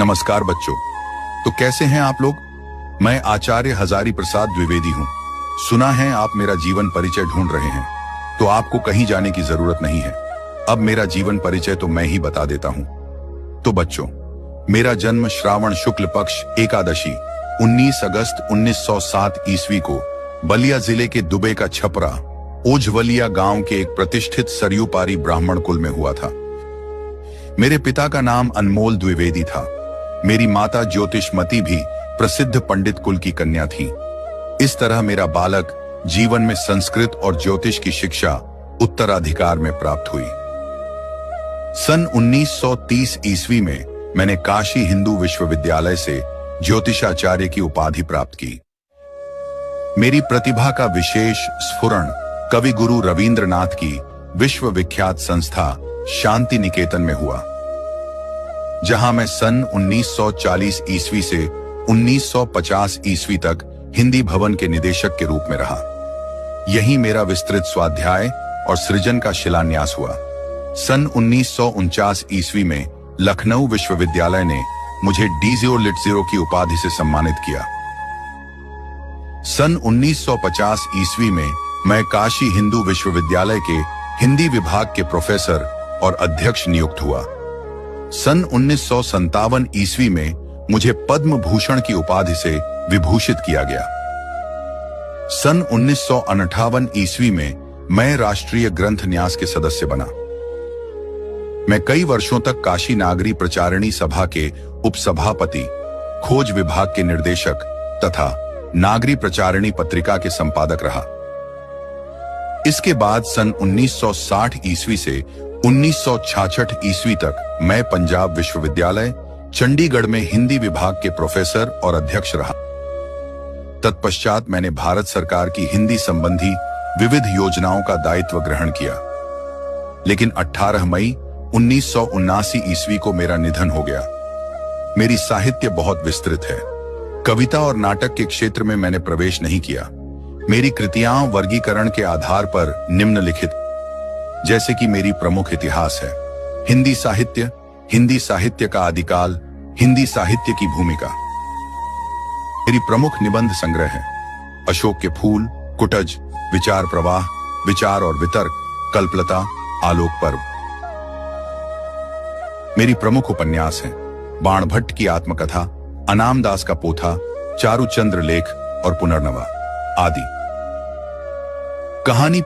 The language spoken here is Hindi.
नमस्कार बच्चों। तो कैसे हैं आप लोग? मैं आचार्य हजारी प्रसाद द्विवेदी हूँ। सुना है आप मेरा जीवन परिचय ढूंढ रहे हैं, तो आपको कहीं जाने की जरूरत नहीं है। अब मेरा जीवन परिचय तो मैं ही बता देता हूँ। तो बच्चों, मेरा जन्म श्रावण शुक्ल पक्ष एकादशी 19 अगस्त 1907 ईस्वी को बलिया जिले के दुबे का छपरा ओझवलिया गांव के एक प्रतिष्ठित सरयू पारी ब्राह्मण कुल में हुआ था। मेरे पिता का नाम अनमोल द्विवेदी था। मेरी माता ज्योतिषमती भी प्रसिद्ध पंडित कुल की कन्या थी। इस तरह मेरा बालक जीवन में संस्कृत और ज्योतिष की शिक्षा उत्तराधिकार में प्राप्त हुई। सन 1930 ईस्वी में मैंने काशी हिंदू विश्वविद्यालय से ज्योतिषाचार्य की उपाधि प्राप्त की। मेरी प्रतिभा का विशेष स्फुरण कवि गुरु रवींद्रनाथ की विश्वविख्यात संस्था शांति निकेतन में हुआ, जहां मैं सन 1940 ईस्वी से 1950 ईस्वी तक हिंदी भवन के निदेशक के रूप में रहा। यहीं मेरा विस्तृत स्वाध्याय और सृजन का शिलान्यास हुआ। सन 1949 ईस्वी में लखनऊ विश्वविद्यालय ने मुझे डीजियो लिटजीरो की उपाधि से सम्मानित किया। सन 1950 ईस्वी में मैं काशी हिंदू विश्वविद्यालय के हिंदी विभाग के प्रोफेसर और अध्यक्ष नियुक्त हुआ। सन 1957 ईस्वी में मुझे पद्म भूषण की उपाधि से विभूषित किया गया। सन 1958 ईस्वी में मैं राष्ट्रीय ग्रंथ न्यास के सदस्य बना। मैं कई वर्षों तक काशी नागरी प्रचारिणी सभा के उपसभापति, खोज विभाग के निर्देशक तथा नागरी प्रचारिणी पत्रिका के संपादक रहा। इसके बाद सन 1960 ईस्वी से 1966 ईस्वी तक मैं पंजाब विश्वविद्यालय चंडीगढ़ में हिंदी विभाग के प्रोफेसर और अध्यक्ष रहा। तत्पश्चात मैंने भारत सरकार की हिंदी संबंधी विविध योजनाओं का दायित्व ग्रहण किया। लेकिन 18 मई 1979 ईस्वी को मेरा निधन हो गया। मेरी साहित्य बहुत विस्तृत है। कविता और नाटक के क्षेत्र में मैंने प्रवेश नहीं किया। मेरी कृतियां वर्गीकरण के आधार पर निम्नलिखित, जैसे कि मेरी प्रमुख इतिहास है, हिंदी साहित्य का आदिकाल, हिंदी साहित्य की भूमिका। मेरी प्रमुख निबंध संग्रह है अशोक के फूल, कुटज, विचार प्रवाह, विचार और वितर्क, कल्पलता, आलोक पर्व। मेरी प्रमुख उपन्यास हैं बाणभट्ट की आत्मकथा, अनामदास का पोथा, चारुचंद्र लेख और पुनर्नवा आदि। कहानी